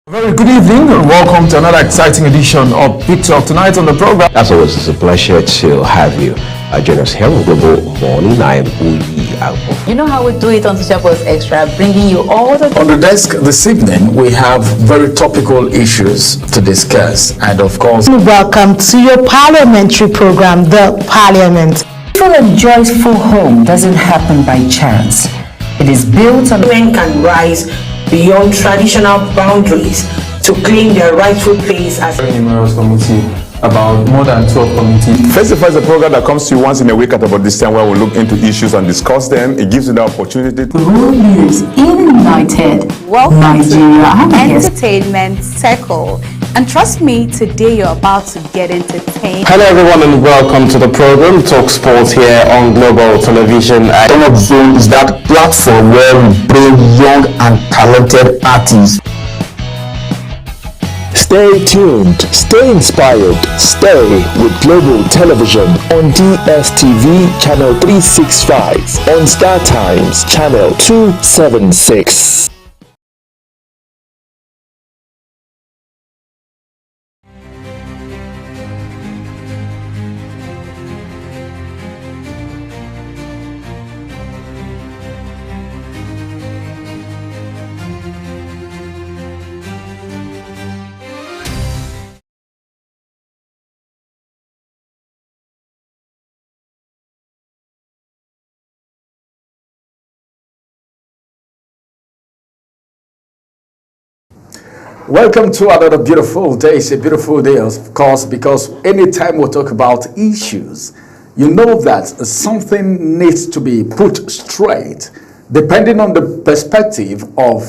Very good evening and welcome to another exciting edition of Big Talk. Tonight on the program, as always, it's a pleasure to have you join us here on Global Morning. I am Uyi Alpo. You know how we do it on Social Post Extra, bringing you all the... On the desk this evening, we have very topical issues to discuss, and of course... Welcome to your parliamentary program, The Parliament. A joyful home doesn't happen by chance. It is built on... Men can rise beyond traditional boundaries to claim their rightful place as a numerous committee, about more than 12 committees. Face to Face is a program that comes to you once in a week at about this time, where we look into issues and discuss them. It gives you the opportunity to rule news in United Welcome Nigeria. To Entertainment Circle. And trust me, today you're about to get entertained. Hello everyone and welcome to the program Talk Sports here on Global Television. Talk Zone is that platform where we bring young and talented artists. Stay tuned, stay inspired, stay with Global Television on DSTV Channel 365, on Star Times Channel 276. Welcome to another beautiful day. It's a beautiful day, of course, because anytime we talk about issues, you know that something needs to be put straight, depending on the perspective of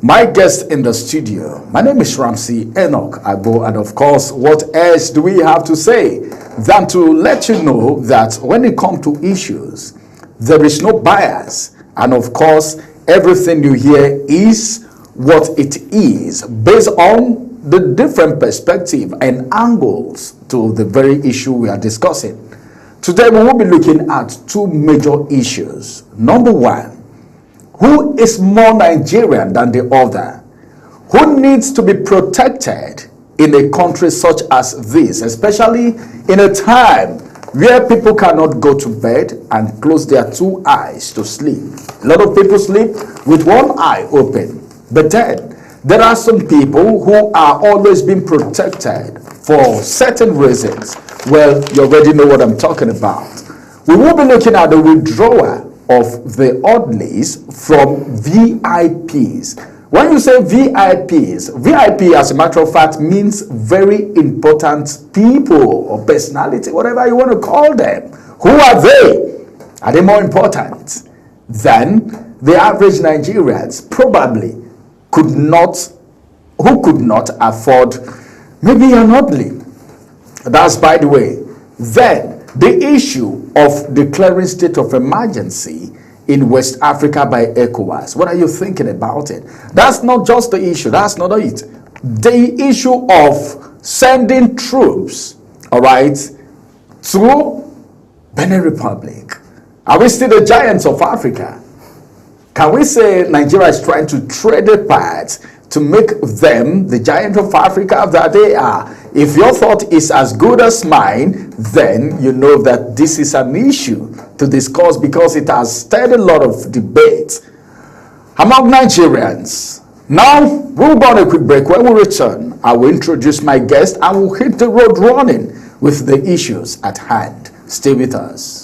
my guest in the studio. My name is Ramsey Enoch Agbo, and of course, what else do we have to say than to let you know that when it comes to issues, there is no bias, and of course, everything you hear is what it is based on the different perspective and angles to the very issue we are discussing. Today we will be looking at two major issues. Number one, who is more Nigerian than the other? Who needs to be protected in a country such as this, especially in a time where people cannot go to bed and close their two eyes to sleep? A lot of people sleep with one eye open. But then, there are some people who are always being protected for certain reasons. Well, you already know what I'm talking about. We will be looking at the withdrawal of the orderlies from VIPs. When you say VIPs, VIP, as a matter of fact, means very important people or personality, whatever you want to call them. Who are they? Are they more important than the average Nigerians? Probably. Who could not afford maybe an orderly. That's by the way. Then the issue of declaring state of emergency in West Africa by ECOWAS. What are you thinking about it? That's not just the issue. That's not it. The issue of sending troops, all right, to Benin Republic. Are we still the giants of Africa? Can we say Nigeria is trying to trade a part to make them the giant of Africa that they are? If your thought is as good as mine, then you know that this is an issue to discuss because it has stirred a lot of debate among Nigerians. Now, we'll go on a quick break. When we return, I will introduce my guest and we'll hit the road running with the issues at hand. Stay with us.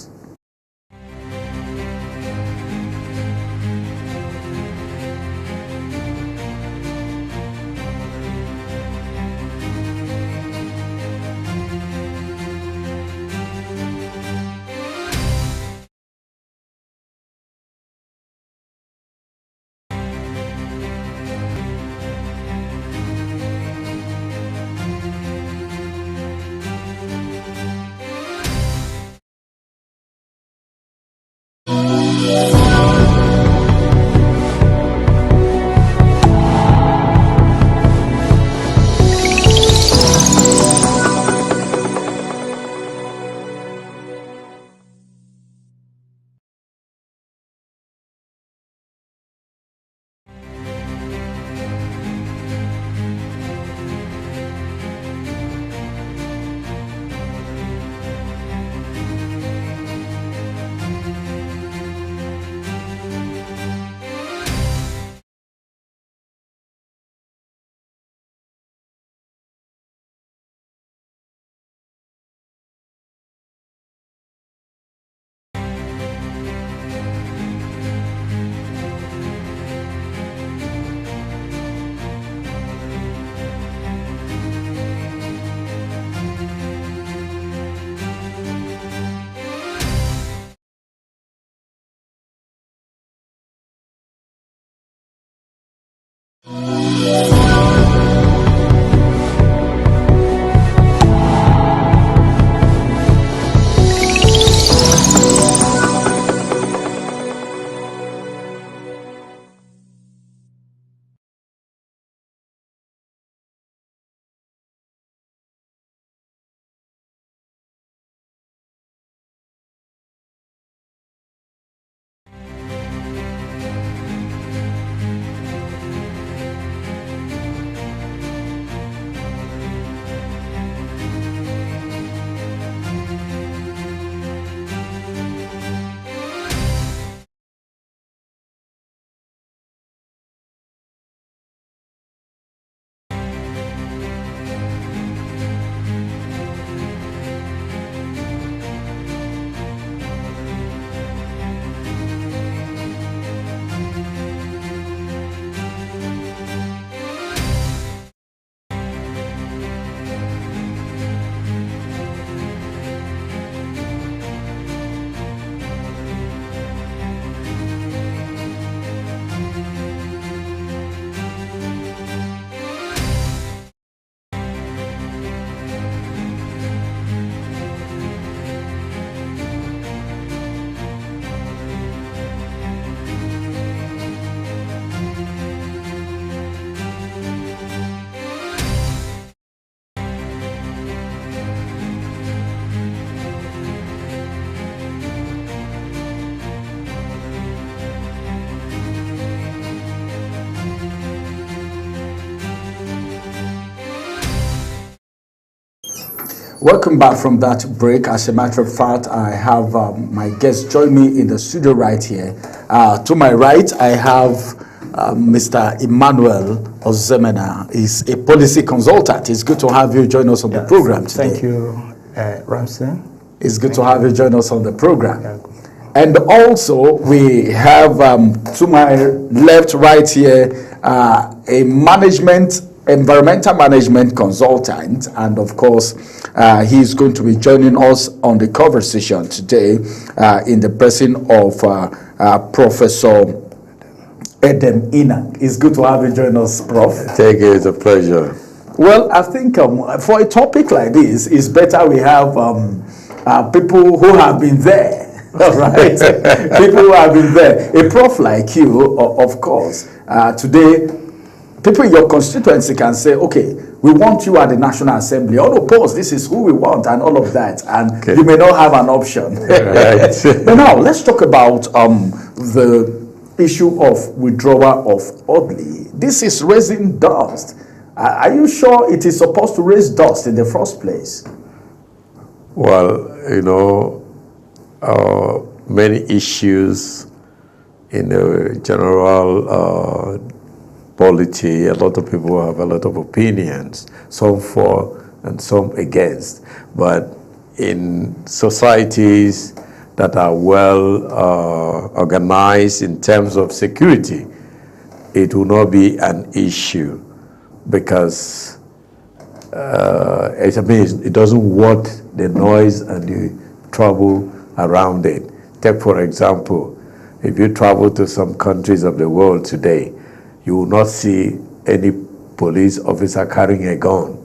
Welcome back from that break. As a matter of fact, I have my guest join me in the studio right here. To my right, I have Mr. Emmanuel Ozemena. He's a policy consultant. It's good to have you join us on the program today. Thank you, Ramsey. It's good to have you join us on the program. And also, we have to my left, right here, a environmental management consultant, and of course he's going to be joining us on the conversation today in the person of Professor Edem Inang. It's good to have you join us, Prof. Thank you, it's a pleasure. Well, I think for a topic like this, it's better we have people who have been there. All right, people who have been there. A prof like you, of course, today, people in your constituency can say, okay, we want you at the National Assembly. Unopposed, this is who we want, and all of that. And you may not have an option. Right. But now, let's talk about the issue of withdrawal of Audley. This is raising dust. Are you sure it is supposed to raise dust in the first place? Well, you know, many issues in the general polity, a lot of people have a lot of opinions, some for and some against. But in societies that are well organized in terms of security, it will not be an issue because it doesn't want the noise and the trouble around it. Take, for example, if you travel to some countries of the world today, you will not see any police officer carrying a gun.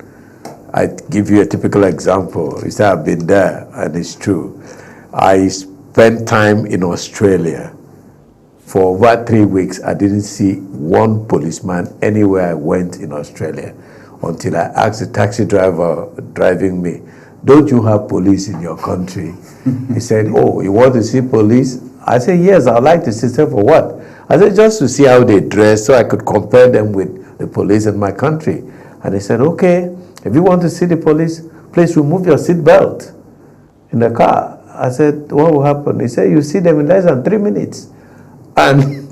I give you a typical example. You say, I've been there, and it's true. I spent time in Australia. For over 3 weeks, I didn't see one policeman anywhere I went in Australia until I asked the taxi driver driving me, don't you have police in your country? He said, oh, you want to see police? I said, yes, I'd like to see them for what? I said, just to see how they dress so I could compare them with the police in my country. And he said, okay, if you want to see the police, please remove your seatbelt in the car. I said, what will happen? He said, you see them in less than 3 minutes. And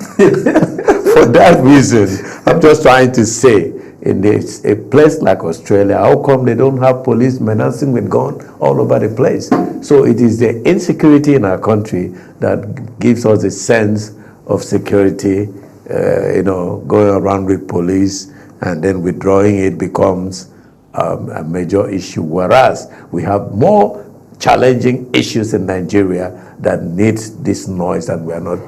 for that reason, I'm just trying to say, in a place like Australia, how come they don't have police menacing with guns all over the place? So it is the insecurity in our country that gives us a sense of security, going around with police and then withdrawing it becomes a major issue. Whereas we have more challenging issues in Nigeria that need this noise and we are not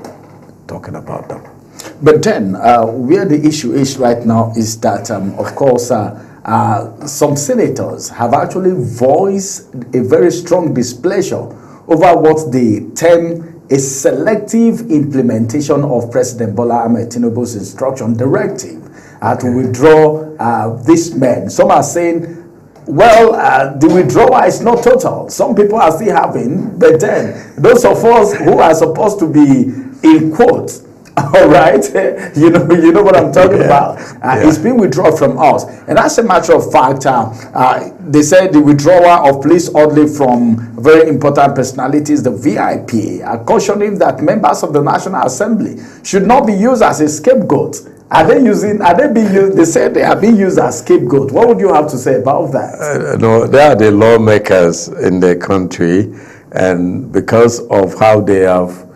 talking about them. But then, where the issue is right now is that, of course, some senators have actually voiced a very strong displeasure over what they term a selective implementation of President Bola Ahmed Tinubu's instruction directive to withdraw these men. Some are saying, well, the withdrawal is not total. Some people are still having, but then those of us who are supposed to be in quotes, all right, you know what I'm talking about. It's been withdrawn from us, and as a matter of fact, they said the withdrawal of police orderly from very important personalities, the VIP, are cautioning that members of the National Assembly should not be used as a scapegoat. Are they being used? They said they are being used as scapegoat. What would you have to say about that? No, they are the lawmakers in the country, and because of how they have,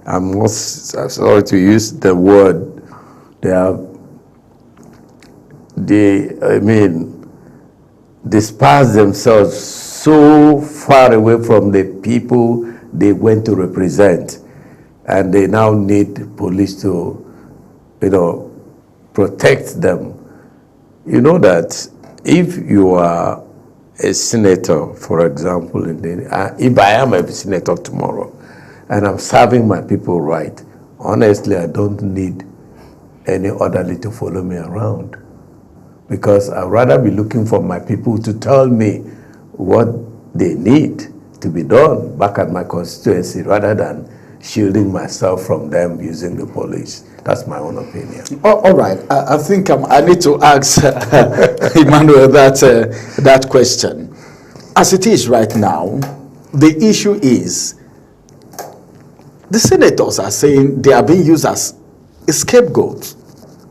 I'm sorry to use the word, dispersed themselves so far away from the people they went to represent, and they now need police to, protect them. You know that if you are a senator, for example, if I am a senator tomorrow and I'm serving my people right, honestly, I don't need any orderly to follow me around, because I'd rather be looking for my people to tell me what they need to be done back at my constituency, rather than shielding myself from them using the police. That's my own opinion. All right. I think I need to ask Emmanuel that question. As it is right now, the issue is the senators are saying they are being used as scapegoats.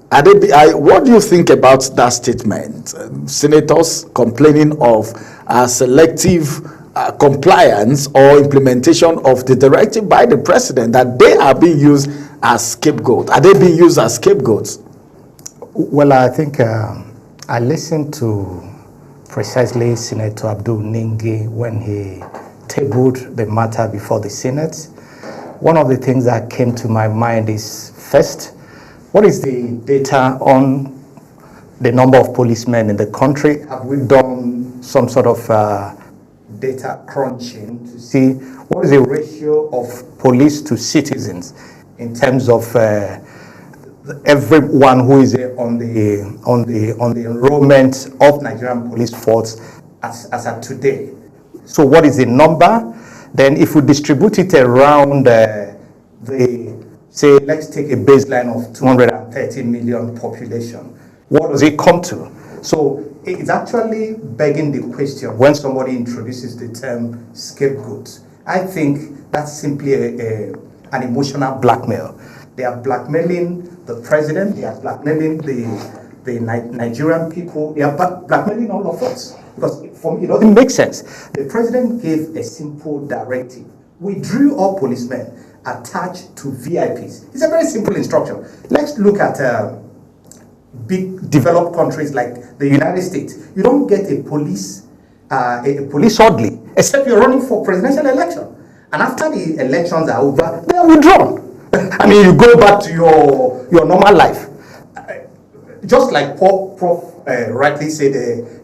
What do you think about that statement? Senators complaining of selective compliance or implementation of the directive by the president, that they are being used as scapegoats. Are they being used as scapegoats? Well, I think I listened to precisely Senator Abdul Ningi when he tabled the matter before the Senate. One of the things that came to my mind is, first, what is the data on the number of policemen in the country? Have we done some sort of data crunching to see what is the ratio of police to citizens in terms of everyone who is on the enrollment of Nigerian police force as at today? So what is the number? Then if we distribute it around say, let's take a baseline of 230 million population, what does it come to? So it's actually begging the question when somebody introduces the term scapegoat. I think that's simply an emotional blackmail. They are blackmailing the president, they are blackmailing the Nigerian people, they are blackmailing all of us. Because for me, it doesn't make sense. The president gave a simple directive. We drew all policemen attached to VIPs. It's a very simple instruction. Let's look at big developed countries like the United States. You don't get a police orderly except you're running for presidential election. And after the elections are over, they are withdrawn. I mean, you go back to your normal life. Just like Prof. Rightly said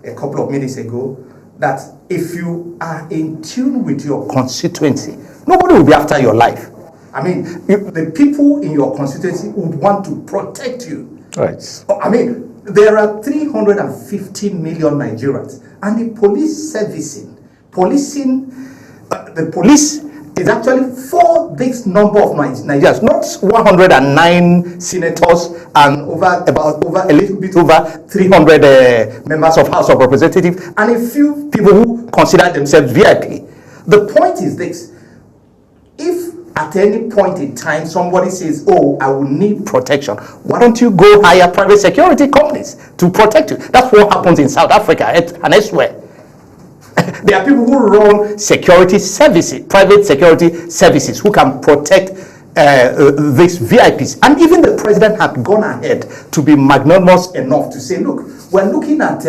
a couple of minutes ago, that if you are in tune with your constituency, nobody will be after your life. I mean, the people in your constituency would want to protect you. Right. I mean, there are 350 million Nigerians, and the police the police is actually for this number of Nigerians, not 109 senators and over a little bit over 300 members of House of Representatives, and a few people who consider themselves VIP. The point is this: if at any point in time somebody says, oh, I will need protection, why don't you go hire private security companies to protect you? That's what happens in South Africa and elsewhere. There are people who run security services, private security services, who can protect these VIPs. And even the president had gone ahead to be magnanimous enough to say, look, we're looking at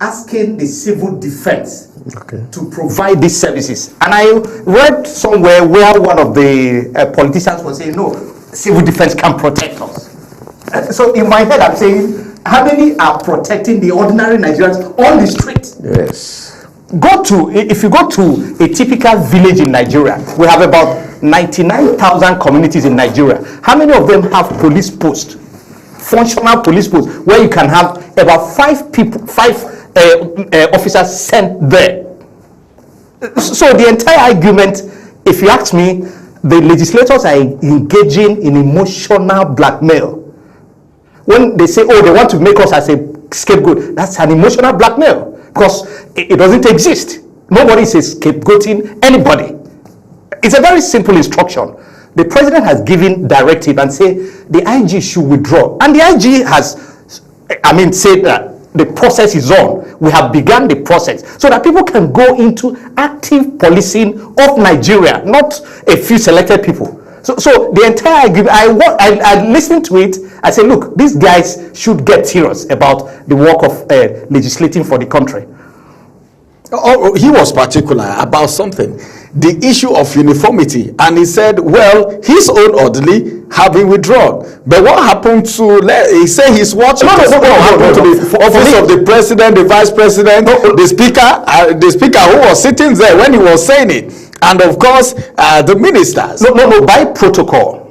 asking the civil defense to provide these services. And I read somewhere where one of the politicians was saying, no, civil defense can protect us. So in my head, I'm saying, how many are protecting the ordinary Nigerians on the street? Yes. If you go to a typical village in Nigeria, we have about 99,000 communities in Nigeria. How many of them have police posts, functional police posts, where you can have about 5 officers sent there? So the entire argument, if you ask me, the legislators are engaging in emotional blackmail. When they say, oh, they want to make us as a scapegoat, that's an emotional blackmail because it doesn't exist. Nobody is scapegoating anybody. It's a very simple instruction. The president has given directive and say the IG should withdraw. And the IG has, said that the process is on. We have begun the process so that people can go into active policing of Nigeria, not a few selected people. So the entire agreement, I listened to it. I said, look, these guys should get serious about the work of legislating for the country. Oh, he was particular about something, the issue of uniformity, and he said, well, his own orderly have been withdrawn. But what happened to, he said he's watching what happened to the office of the president, the vice president, the speaker who was sitting there when he was saying it, and of course, the ministers. No, by protocol.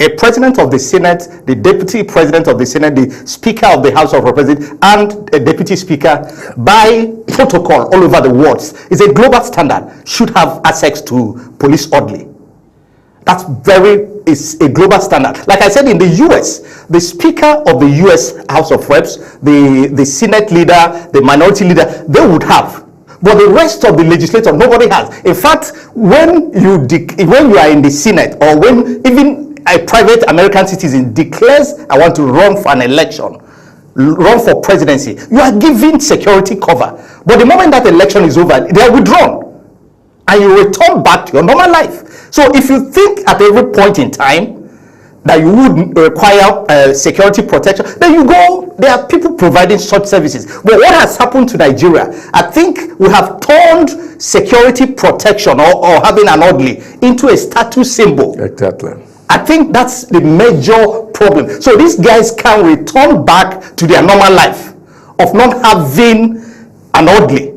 A president of the Senate, the deputy president of the Senate, the speaker of the House of Representatives, and a deputy speaker, by protocol all over the world, is a global standard, should have access to police orderly. That's is a global standard. Like I said, in the US, the speaker of the US House of Reps, the Senate leader, the minority leader, they would have. But the rest of the legislature, nobody has. In fact, when you are in the Senate, or when even a private American citizen declares, I want to run for an election, run for presidency, you are given security cover. But the moment that election is over, they are withdrawn. And you return back to your normal life. So if you think at every point in time that you would require security protection, then you go, there are people providing such services. But what has happened to Nigeria? I think we have turned security protection or having an orderly into a status symbol. Exactly. I think that's the major problem. So these guys can return back to their normal life of not having an orderly.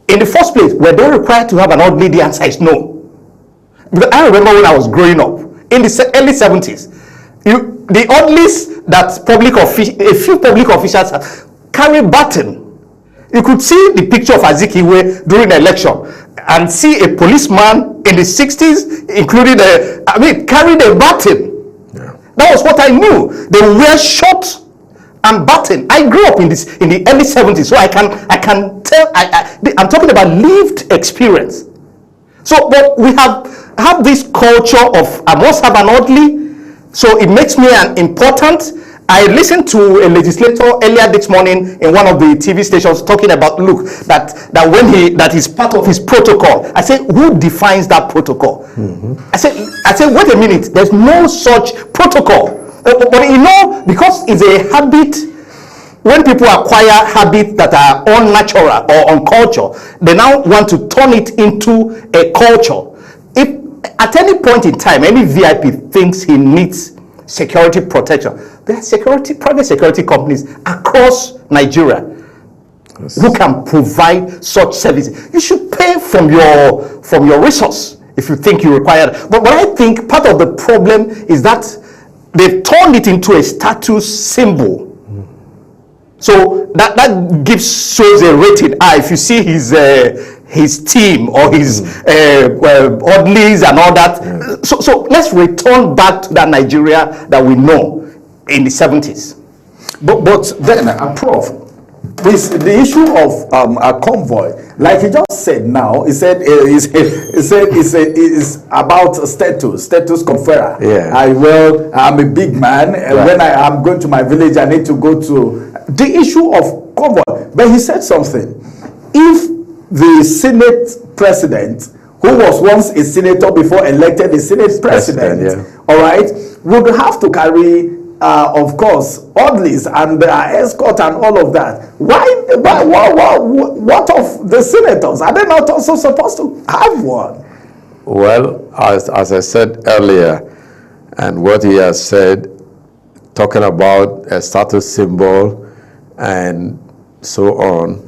In the first place, were they required to have an orderly? The answer is no. Because I remember when I was growing up, in the early 70s, the orderlies that a few public officials carry baton. You could see the picture of Azikiwe during the election and see a policeman in the 60s, including carried a baton. Yeah. That was what I knew. They wear short and baton. I grew up in the early 70s, so I can tell. I'm talking about lived experience. So, but we have this culture of I must have an orderly, so it makes me an important. I listened to a legislator earlier this morning in one of the TV stations talking about, look, that is part of his protocol. I said, who defines that protocol? Mm-hmm. I said, wait a minute, there's no such protocol. But because it's a habit, when people acquire habits that are unnatural or uncultured, they now want to turn it into a culture. If at any point in time, any VIP thinks he needs security protection, there are private security companies across Nigeria who can provide such services. You should pay from your resource if you think you require it. But I think part of the problem is that they've turned it into a status symbol. So that shows a rating. If you see his team or his orderlies and all that. So let's return back to that Nigeria that we know in the 70s. But then, Prof, the issue of a convoy, like he just said now, he said it's about status conferrer. Yeah. I'm a big man, and when I'm going to my village, I need to go to the issue of convoy. But he said something. If the Senate president, who was once a senator before elected a Senate president, all right, would have to carry, of course, orderlies and escort and all of that. What of the senators? Are they not also supposed to have one? Well, as I said earlier, and what he has said, talking about a status symbol and so on,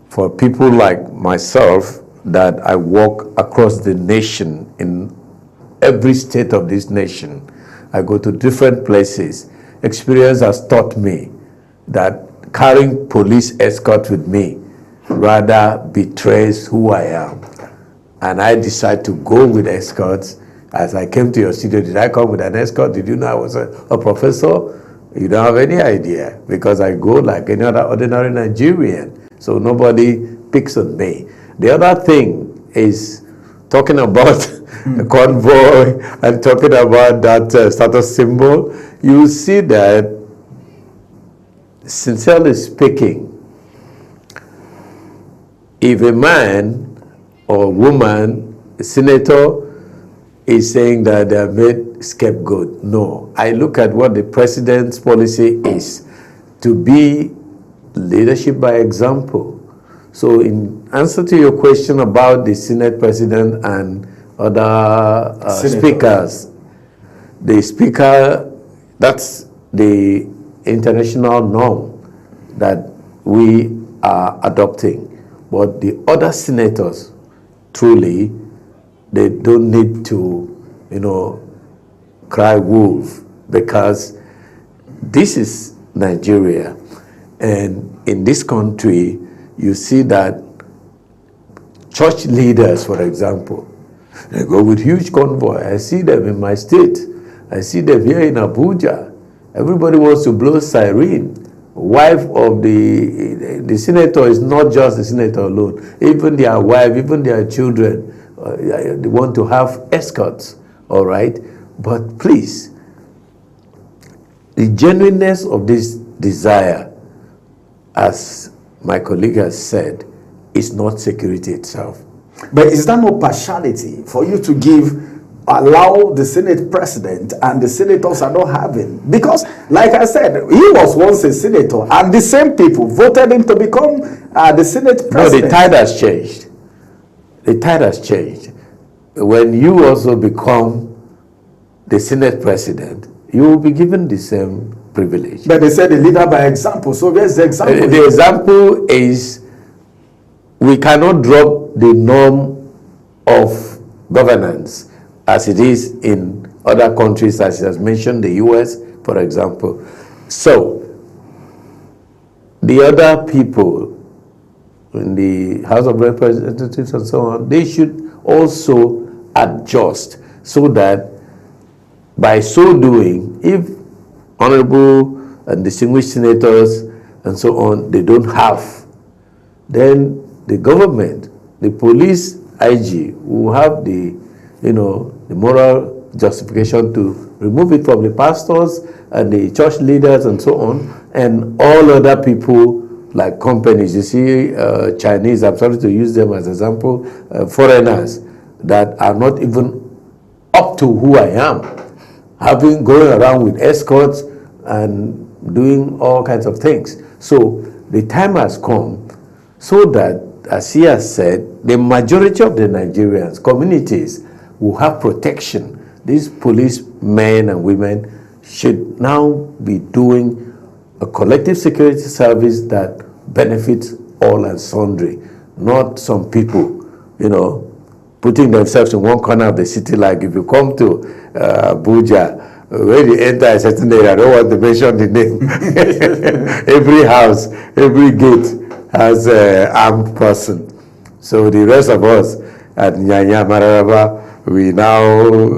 for people like myself that I walk across the nation, in every state of this nation, I go to different places. Experience has taught me that carrying police escort with me rather betrays who I am. And I decide to go with escorts. As I came to your studio, did I come with an escort? Did you know I was a professor? You don't have any idea, because I go like any other ordinary Nigerian. So nobody picks on me. The other thing is talking about the convoy and talking about that status symbol. You see that, sincerely speaking, if a man or woman, a senator, is saying that they have made scapegoat, no. I look at what the president's policy is, to be leadership by example. So in answer to your question about the Senate president and other speakers, the speaker, that's the international norm that we are adopting. But the other senators, truly, they don't need to, cry wolf, because this is Nigeria. And in this country, you see that church leaders, for example, they go with huge convoy. I see them in my state. I see them here in Abuja. Everybody wants to blow siren. Wife of the senator is not just the senator alone. Even their wife, even their children, they want to have escorts, all right? But please, the genuineness of this desire, as my colleague has said, is not security itself. But is that no partiality for you to allow the Senate president and the senators are not having? Because, like I said, he was once a senator, and the same people voted him to become the Senate president. No, the tide has changed. The tide has changed. When you also become the Senate president, you will be given the same privilege. But they said a leader by example. So where's the example? The example is, we cannot drop the norm of governance as it is in other countries, as he has mentioned, the US, for example. So, the other people in the House of Representatives and so on, they should also adjust, so that by so doing, if honorable and distinguished senators and so on, they don't have, then the government, the police IG will have the moral justification to remove it from the pastors and the church leaders and so on, and all other people like companies. You see, Chinese, I'm sorry to use them as example, foreigners that are not even up to who I am, going around with escorts and doing all kinds of things. So the time has come so that, as he has said, the majority of the Nigerians, communities, will have protection. These policemen and women should now be doing a collective security service that benefits all and sundry, not some people, putting themselves in one corner of the city. Like if you come to Abuja, when you enter a certain area, I don't want to mention the name. Every house, every gate has an armed person. So the rest of us at Nyanya Mararaba, we now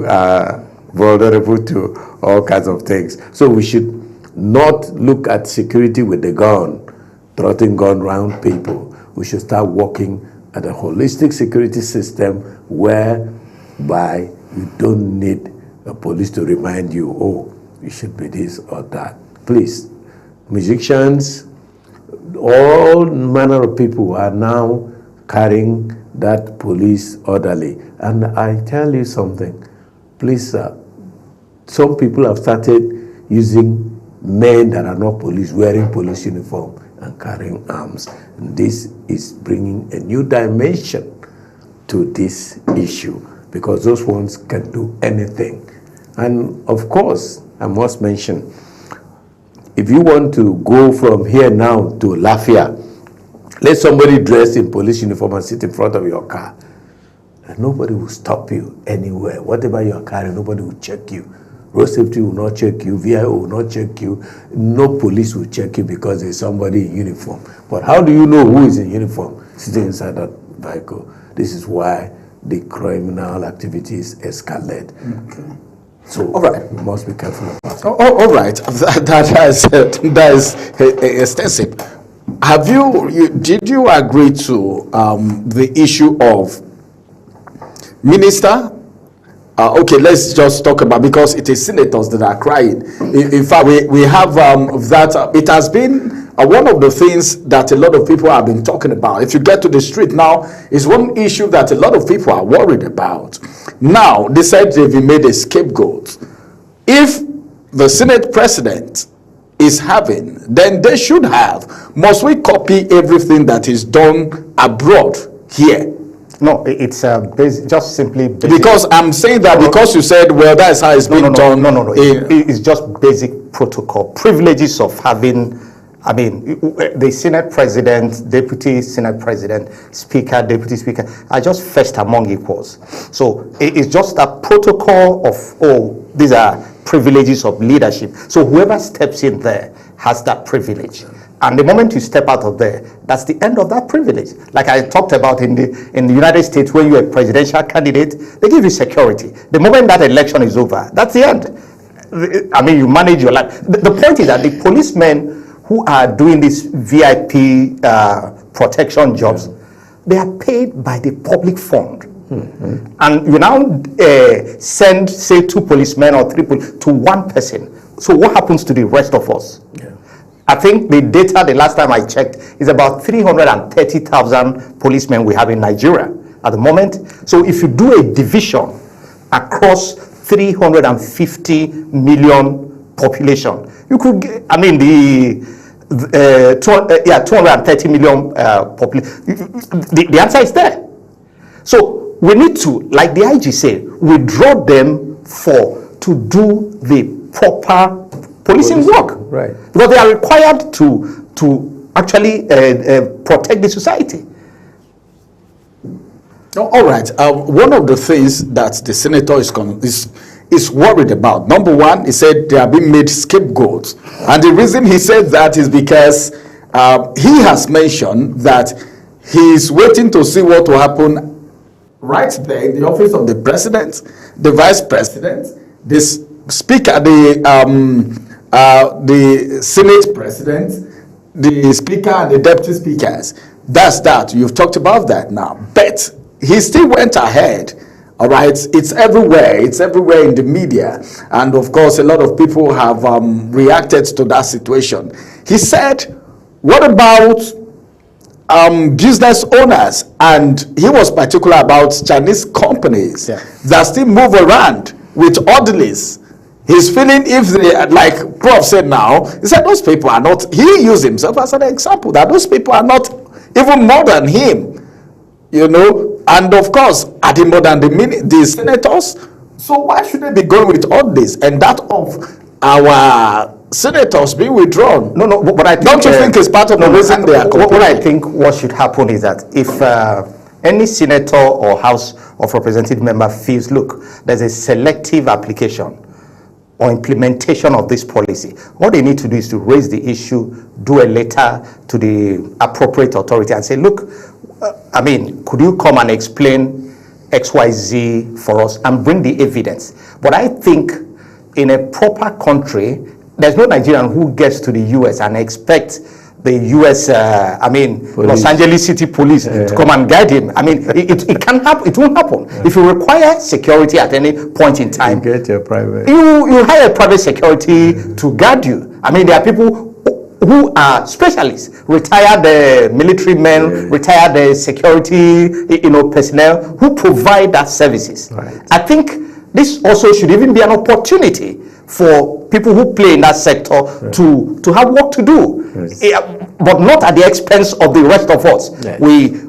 are vulnerable to all kinds of things. So we should not look at security with the gun, trotting gun around people. We should start working at a holistic security system whereby you don't need a police to remind you, oh, you should be this or that. Please, musicians, all manner of people are now carrying that police orderly. And I tell you something, please, some people have started using men that are not police, wearing police uniform and carrying arms. And this is bringing a new dimension to this issue, because those ones can do anything. And of course, I must mention, if you want to go from here now to Lafia, let somebody dressed in police uniform and sit in front of your car. And nobody will stop you anywhere. Whatever you are carrying, nobody will check you. Road safety will not check you. VIO will not check you. No police will check you because there's somebody in uniform. But how do you know who is in uniform sitting inside that vehicle? This is why the criminal activities escalate. Okay. So all right, we must be careful about it. All right, that is extensive. Did you agree to the issue of minister? Okay, let's just talk about, because it is senators that are crying. In fact, we have that. It has been one of the things that a lot of people have been talking about. If you get to the street now, it's one issue that a lot of people are worried about. Now, they said they've been made a scapegoat. If the Senate president is having, then they should have. Must we copy everything that is done abroad here? No, it's just simply basic. Because I'm saying that because you said, well, that's how it's been done. No. It's just basic protocol. Privileges of having, I mean, the Senate president, deputy Senate president, speaker, deputy speaker are just first among equals. So it's just a protocol of, these are privileges of leadership. So whoever steps in there has that privilege. And the moment you step out of there, that's the end of that privilege. Like I talked about in the United States, when you're a presidential candidate, they give you security. The moment that election is over, that's the end. I mean, you manage your life. The point is that the policemen who are doing these VIP protection jobs, they are paid by the public fund. Mm-hmm. And you now send, say, 2 policemen or 3 policemen to 1 person. So what happens to the rest of us? Yeah. I think the data, the last time I checked, is about 330,000 policemen we have in Nigeria at the moment. So if you do a division across 350 million population, you could get, I mean, 230 million population. The answer is there. So we need to, like the IG said, withdraw them to do the proper policing work, right? Because they are required to actually protect the society. All right. One of the things that the senator is worried about, number one, he said they are being made scapegoats, and the reason he said that is because he has mentioned that he is waiting to see what will happen right there in the office of the president, the vice president, the speaker, the Senate president, the speaker, and the deputy speakers. That's that. You've talked about that now. But he still went ahead. All right. It's everywhere. It's everywhere in the media. And of course, a lot of people have reacted to that situation. He said, what about business owners? And he was particular about Chinese companies that still move around with orderlies. He's feeling if they, like Prof said now, he said those people are not, he used himself as an example, that those people are not even more than him, you know, and of course, are they more than the senators? So why should they be going with all this? And that of our senators being withdrawn? No, but I think, don't you think it's part of the reason they are complaining? What I think what should happen is that if any senator or House of Representative member feels, look, there's a selective application or implementation of this policy, what they need to do is to raise the issue, do a letter to the appropriate authority and say, look, I mean, could you come and explain XYZ for us and bring the evidence? But I think in a proper country, there's no Nigerian who gets to the US and expects the US, police. Los Angeles City Police to come and guide him. I mean, it can happen. It won't happen. If you require security at any point in time, you get your private. You hire private security to guard you. I mean, there are people who are specialists, retired military men, retired security, personnel who provide that services. Right. I think this also should even be an opportunity for people who play in that sector to have work to do, but not at the expense of the rest of us. We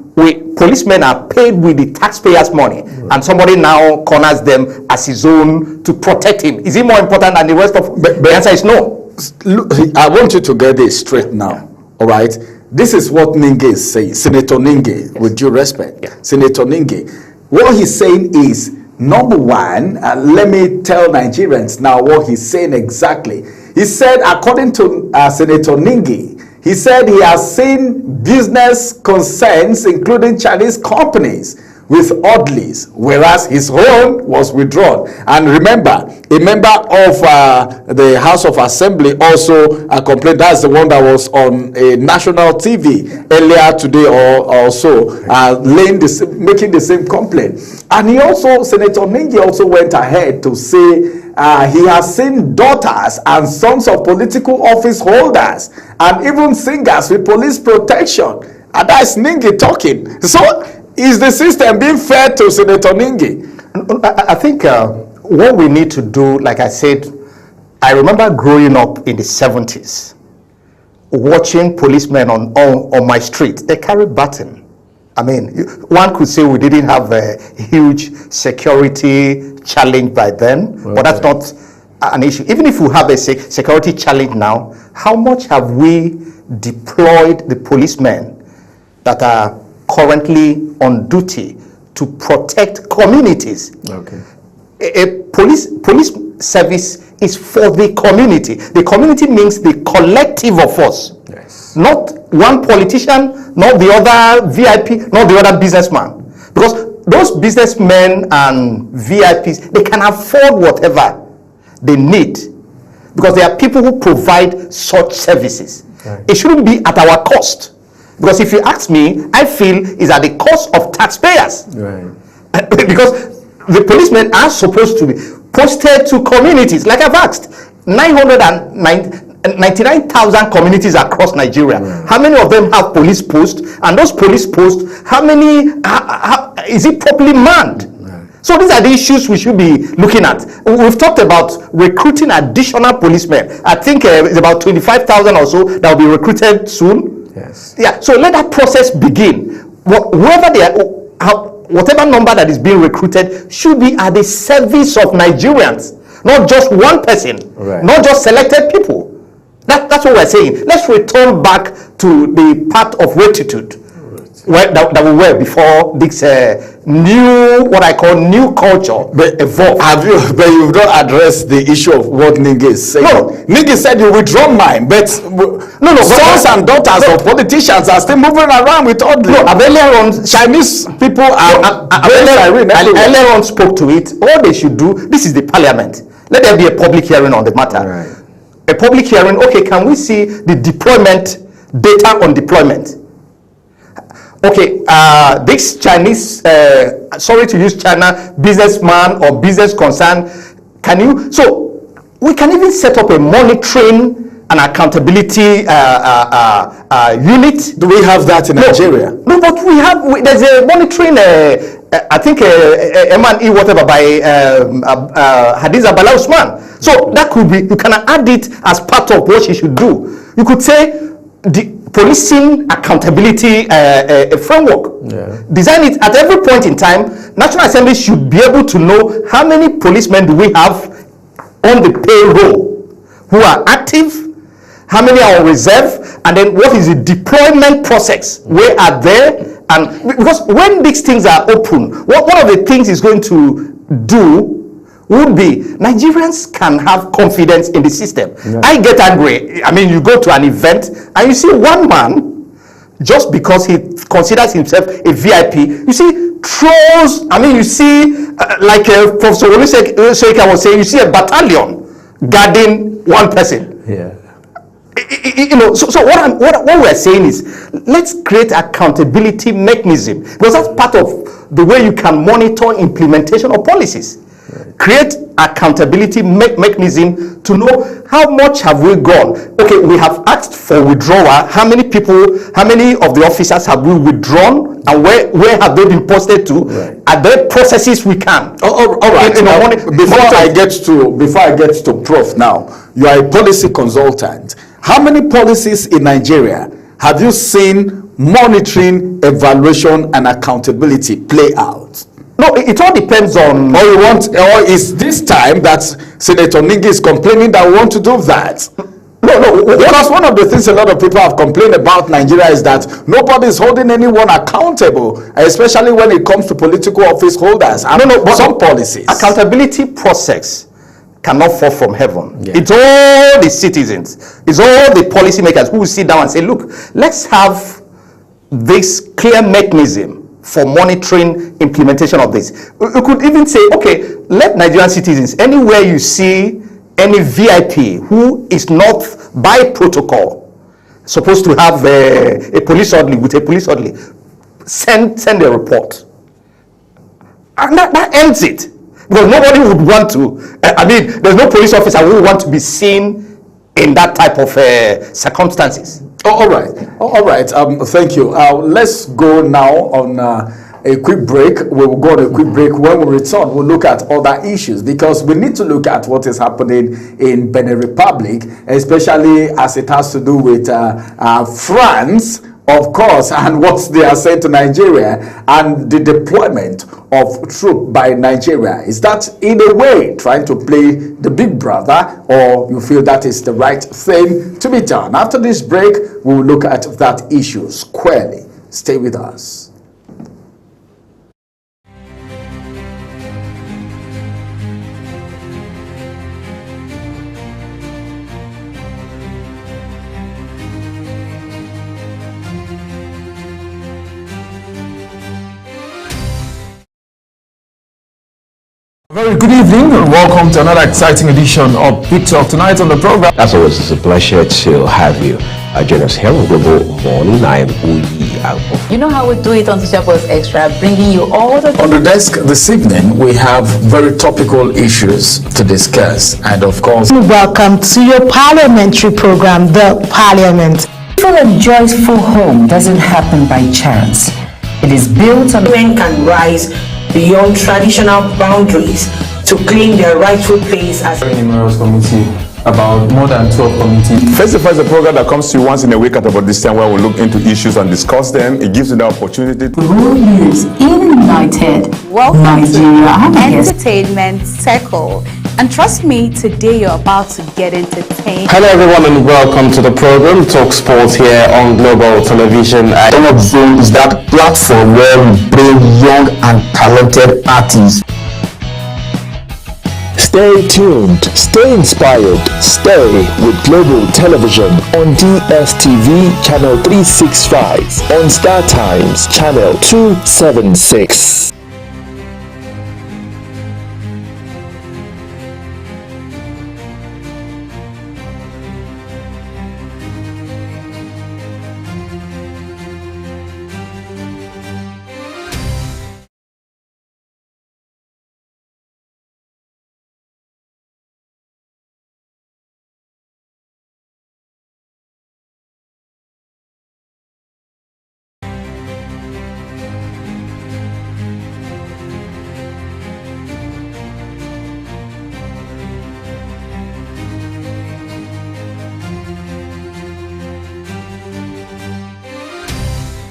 policemen are paid with the taxpayers' money, and somebody now corners them as his own to protect him. Is he more important than the rest of? The answer is no. look, I want you to get this straight now. All right. This is what Ninge is saying. Senator Ninge, with due respect. Senator Ninge. What he's saying is, number one, let me tell Nigerians now what he's saying exactly. He said, according to Senator Ninge, he said he has seen business concerns, including Chinese companies, with orderlies, whereas his own was withdrawn. And remember, a member of the House of Assembly also complained. That's the one that was on a national TV earlier today or so, making the same complaint. And he also, Senator Ninge also went ahead to say he has seen daughters and sons of political office holders and even singers with police protection. And that's Ninge talking. So, is the system being fair to Senator Ninge? I think what we need to do, like I said, I remember growing up in the 70s, watching policemen on my street. They carried baton. I mean, one could say we didn't have a huge security challenge by then, but that's not an issue. Even if we have a security challenge now, how much have we deployed the policemen that are currently on duty to protect communities? Okay. A police service is for the community. The community means the collective of us. Yes. Not one politician, not the other VIP, not the other businessman. Because those businessmen and VIPs, they can afford whatever they need, because there are people who provide such services. Right. It shouldn't be at our cost. Because if you ask me, I feel it's at the cost of taxpayers. Right. Because the policemen are supposed to be posted to communities. Like I've asked, 999,000 communities across Nigeria. Right. How many of them have police posts? And those police posts, how many, is it properly manned? Right. So these are the issues we should be looking at. We've talked about recruiting additional policemen. I think it's about 25,000 or so that will be recruited soon. Yes. Yeah, so let that process begin. Whoever they are, whatever number that is being recruited should be at the service of Nigerians, not just one person, right, not just selected people. That's what we're saying. Let's return back to the path of rectitude that we were before this new, what I call new culture, evolved. But you've not addressed the issue of what Ninge is saying. No, Ninge said you withdraw mine, but sons and daughters of politicians are still moving around with orderly. No, earlier on, Chinese people are earlier on spoke to it. All they should do, this is the parliament. Let there be a public hearing on the matter. Right. A public hearing, okay, can we see the deployment, data on deployment? Okay, this Chinese, sorry to use China, businessman or business concern, so we can even set up a monitoring and accountability unit. Do we have that in Nigeria? No, but there's a monitoring, I think M&E whatever by Hadiza Bala Usman. So that could be, you can add it as part of what she should do. You could say the policing accountability framework. Yeah. Design it at every point in time. National Assembly should be able to know how many policemen do we have on the payroll who are active, how many are on reserve, and then what is the deployment process? Where are they? And because when these things are open, one of the things is going to do would be Nigerians can have confidence in the system. Yeah. I get angry. I mean, you go to an event and you see one man, just because he considers himself a VIP, you see trolls. I mean, you see, like Professor Olusegun was saying, you see a battalion guarding one person. Yeah. So what we're saying is, let's create accountability mechanism, because that's part of the way you can monitor implementation of policies. Right. Create accountability mechanism to know how much have we gone. Okay, we have asked for withdrawal. How many of the officers have we withdrawn, and where have they been posted to? Right. Are there processes we can? All right. Before I get to Prof now, you are a policy consultant. How many policies in Nigeria have you seen monitoring, evaluation, and accountability play out? No, it all depends on. Or is this time that Senator Ninge is complaining that we want to do that? No, because one of the things a lot of people have complained about Nigeria is that nobody is holding anyone accountable, especially when it comes to political office holders and but some policies. Accountability process cannot fall from heaven. Yeah. It's all the citizens, it's all the policymakers who will sit down and say, look, let's have this clear mechanism for monitoring implementation of this. We could even say, okay, let Nigerian citizens, anywhere you see any VIP who is not by protocol supposed to have a police orderly with a police orderly, send a report. And that ends it. Because nobody would want to, there's no police officer who would want to be seen in that type of circumstances. All right. Thank you. Let's go now on a quick break. We will go on a quick break. When we return, we'll look at other issues because we need to look at what is happening in Benin Republic, especially as it has to do with France, of course, and what they are saying to Nigeria and the deployment of troops by Nigeria. Is that in a way trying to play the big brother, or you feel that is the right thing to be done? After this break, we will look at that issue squarely. Stay with us. Very good evening and welcome to another exciting edition of Big Talk. Tonight on the program, as always, it's a pleasure to have you join us here on Global Morning. I am Uyi. You know how we do it on Teacher Post Extra, bringing you all the... On the desk this evening, we have very topical issues to discuss, and of course... Welcome to your parliamentary program, The Parliament. A joyful home doesn't happen by chance. It is built on... Men can rise beyond traditional boundaries to claim their rightful place as a numerous committee, about more than 12 committees. Face to Face is a program that comes to you once in a week at about this time where we look into issues and discuss them. It gives you the opportunity to rule news in United Welcome Nigeria. To Entertainment Circle. And trust me, today you're about to get entertained. Hello everyone and welcome to the program Talk Sports here on Global Television. Talk Zone is that platform where we bring young and talented artists. Stay tuned, stay inspired, stay with Global Television on DSTV Channel 365, on Star Times Channel 276.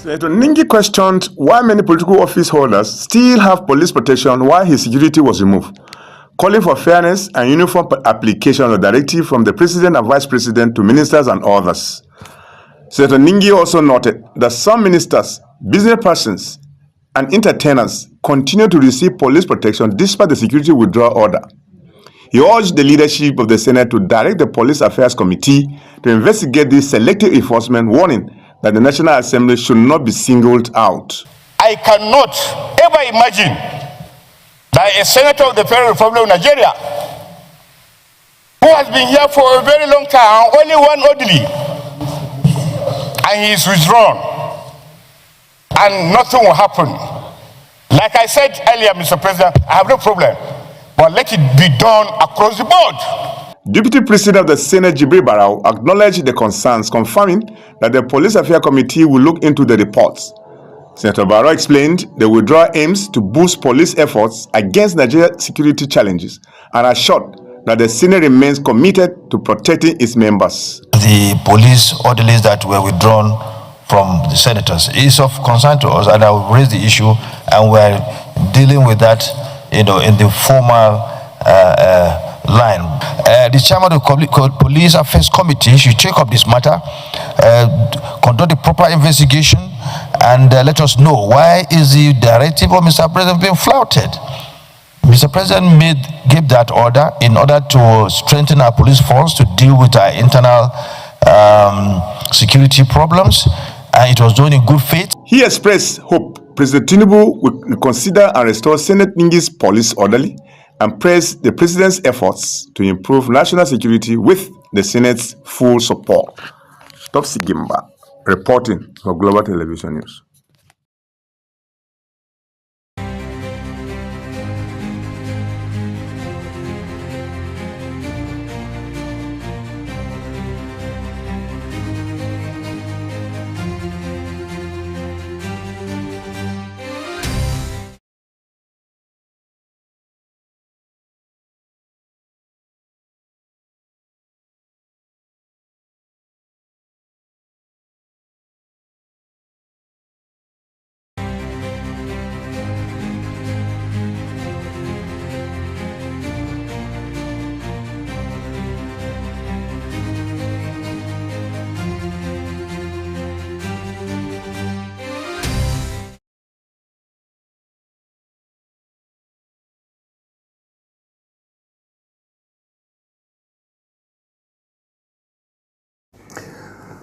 Senator Ningi questioned why many political office holders still have police protection while his security was removed, calling for fairness and uniform application of the directive from the president and vice president to ministers and others. Senator Ningi also noted that some ministers, business persons, and entertainers continue to receive police protection despite the security withdrawal order. He urged the leadership of the Senate to direct the Police Affairs Committee to investigate this selective enforcement, warning that the National Assembly should not be singled out. I cannot ever imagine that a senator of the Federal Republic of Nigeria, who has been here for a very long time, only one orderly, and he is withdrawn, and nothing will happen. Like I said earlier, Mr. President, I have no problem, but let it be done across the board. Deputy President of the Senate, Jibril Barau, acknowledged the concerns, confirming that the Police Affairs Committee will look into the reports. Senator Barau explained the withdrawal aims to boost police efforts against Nigeria's security challenges and assured that the Senate remains committed to protecting its members. The police orderlies that were withdrawn from the senators is of concern to us, and I will raise the issue, and we are dealing with that, in the formal line. The chairman of the Police Affairs Committee should take up this matter, conduct a proper investigation, and let us know why is the directive of Mr. President being flouted. Mr. President gave that order in order to strengthen our police force to deal with our internal security problems, and it was done in good faith. He expressed hope President Tinubu would reconsider and restore Senate Ningi's police orderly and praised the president's efforts to improve national security with the Senate's full support. Stop Sigimba, reporting for Global Television News.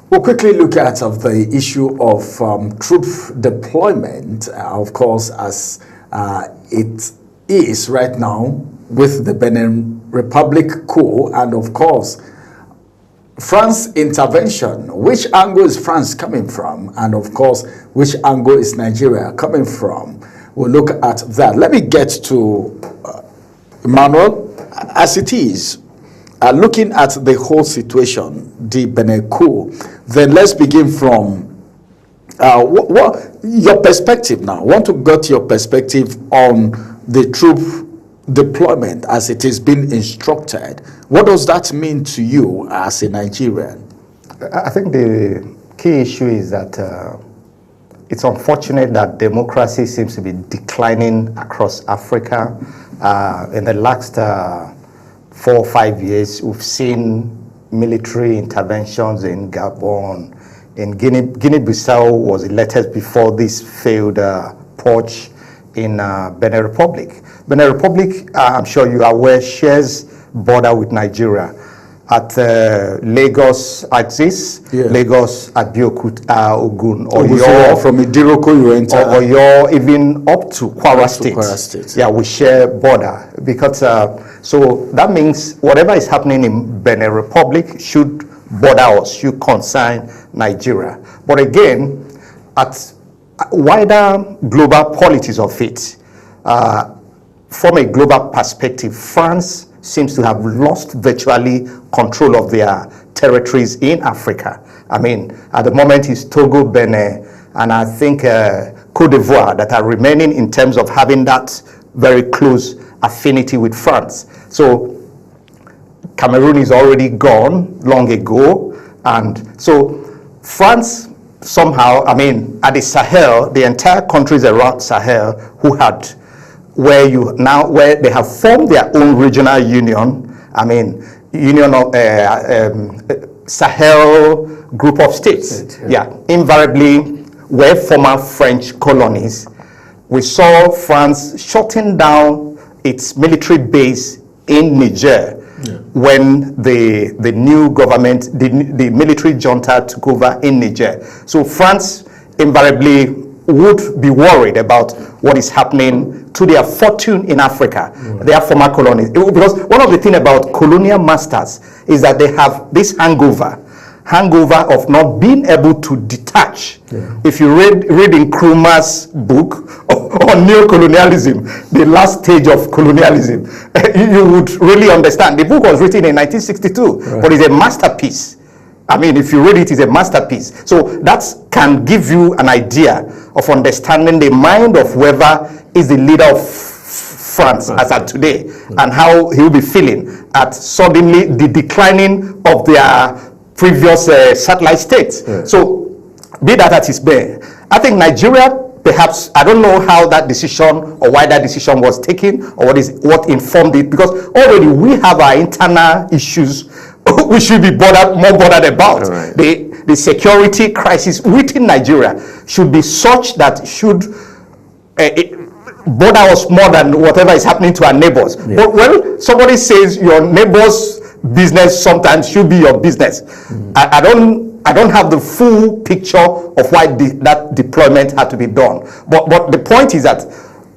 We'll quickly look at the issue of troop deployment, of course, as it is right now with the Benin Republic coup, and of course, France intervention. Which angle is France coming from? And of course, which angle is Nigeria coming from? We'll look at that. Let me get to Emmanuel, as it is. Looking at the whole situation, the Benin coup, then let's begin from what your perspective now. I want to get your perspective on the troop deployment as it is being instructed. What does that mean to you as a Nigerian? I think the key issue is that it's unfortunate that democracy seems to be declining across Africa. In the last 4 or 5 years, we've seen military interventions in Gabon. In Guinea-Bissau was elected before this failed purge in Benin Republic. Benin Republic, I'm sure you are aware, shares border with Nigeria. At Lagos axis, Lagos at Abeokuta, Ogun, Oyo, from Idiroko you enter, Oyo, even up to Kwara State. Yeah, we share border because so that means whatever is happening in Benin Republic should border us, should concern Nigeria. But again, at wider global politics of it, from a global perspective, France seems to have lost virtually control of their territories in Africa. I mean, at the moment it's Togo, Benin, and I think Cote d'Ivoire that are remaining in terms of having that very close affinity with France. So Cameroon is already gone long ago, and so France somehow, I mean, at the Sahel, the entire countries around Sahel who had where they have formed their own regional union, I mean, Union of Sahel group of states. Invariably were former French colonies. We saw France shutting down its military base in Niger when the new government, the military junta took over in Niger. So France invariably would be worried about what is happening to their fortune in Africa, their former colonies. Because one of the things about colonial masters is that they have this hangover of not being able to detach. If you read in Nkrumah's book on neocolonialism, the last stage of colonialism, you would really understand. The book was written in 1962, but it's a masterpiece. I mean, if you read it, it's a masterpiece. So that can give you an idea of understanding the mind of whoever is the leader of France as at today, and how he will be feeling at suddenly the declining of their previous satellite states. So be that as it may, I think Nigeria perhaps I don't know how that decision or why that decision was taken or what informed it, because already we have our internal issues we should be more bothered about. Right. The security crisis within Nigeria should be such that should bother us more than whatever is happening to our neighbors. Yeah. But when somebody says your neighbor's business sometimes should be your business, I don't have the full picture of why that deployment had to be done. But the point is that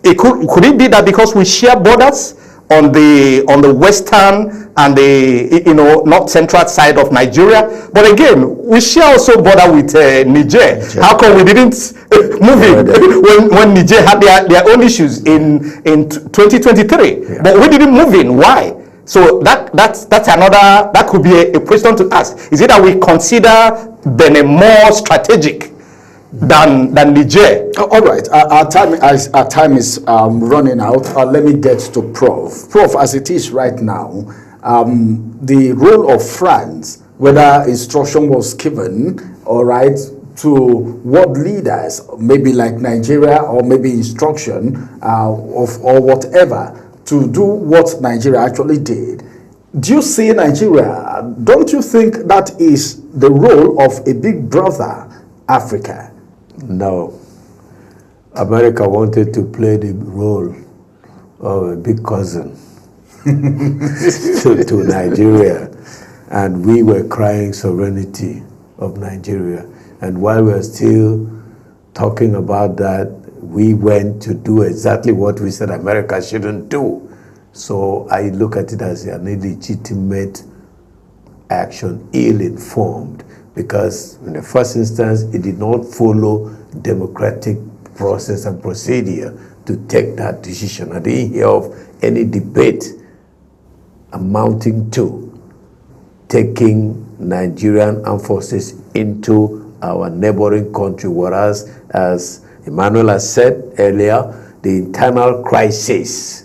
could it be that because we share borders on the western and the north central side of Nigeria, but again we share also border with Niger. How come we didn't move in when Niger had their own issues in 2023? Yeah. But we didn't move in. Why? So that's another, that could be a question to ask. Is it that we consider Benin more strategic than Niger? All right, our time is running out. Let me get to Prof. Prof, as it is right now, the role of France, whether instruction was given, all right, to world leaders, maybe like Nigeria, or maybe instruction or whatever, to do what Nigeria actually did. Do you see Nigeria? Don't you think that is the role of a big brother, Africa? No. America wanted to play the role of a big cousin to Nigeria, and we were crying sovereignty of Nigeria. And while we're still talking about that, we went to do exactly what we said America shouldn't do. So I look at it as an illegitimate action, ill-informed, because in the first instance, it did not follow democratic process and procedure to take that decision. I didn't hear of any debate amounting to taking Nigerian armed forces into our neighboring country, whereas, as Emmanuel has said earlier, the internal crisis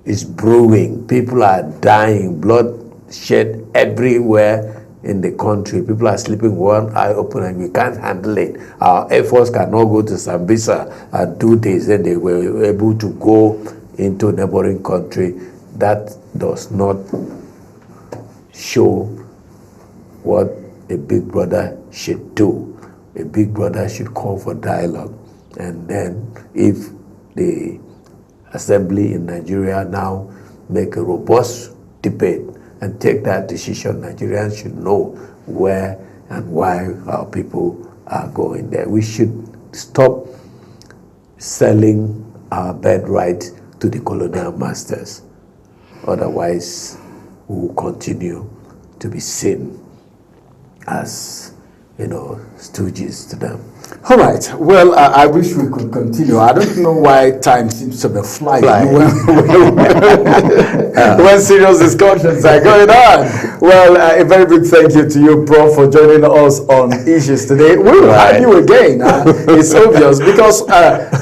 is brewing. People are dying, bloodshed everywhere in the country. People are sleeping one eye open and we can't handle it. Our Air Force cannot go to Sambisa and do this, and they were able to go into a neighboring country. That does not show what a big brother should do. A big brother should call for dialogue. And then if the assembly in Nigeria now make a robust debate and take that decision, Nigerians should know where and why our people are going there. We should stop selling our birthright to the colonial masters. Otherwise, we will continue to be seen as, stooges to them. All right. Well, I wish we could continue. I don't know why time seems to be flying when serious discussions are going on. Well, a very big thank you to you, Prof, for joining us on Issues today. We will have you again. It's obvious because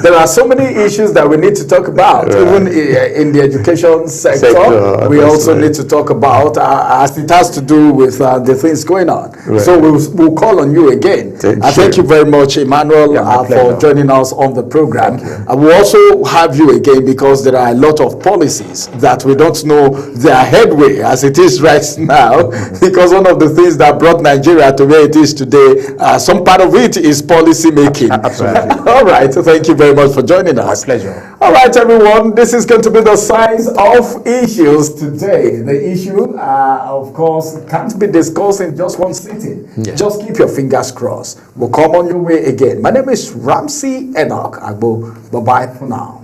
there are so many issues that we need to talk about. Even in the education sector, we also need to talk about as it has to do with the things going on. So we'll call on you again. Thank you very much, Emmanuel, for joining us on the program. We'll also have you again because there are a lot of policies that we don't know their headway as it is right now, because one of the things that brought Nigeria to where it is today, some part of it is policy making. Absolutely. All right. Thank you very much for joining us. My pleasure. All right, everyone. This is going to be the size of issues today. The issue, of course, can't be discussed in just one sitting. Just keep your fingers crossed. We'll come on your way again. My name is Ramsey Enoch Agbo. Bye-bye for now.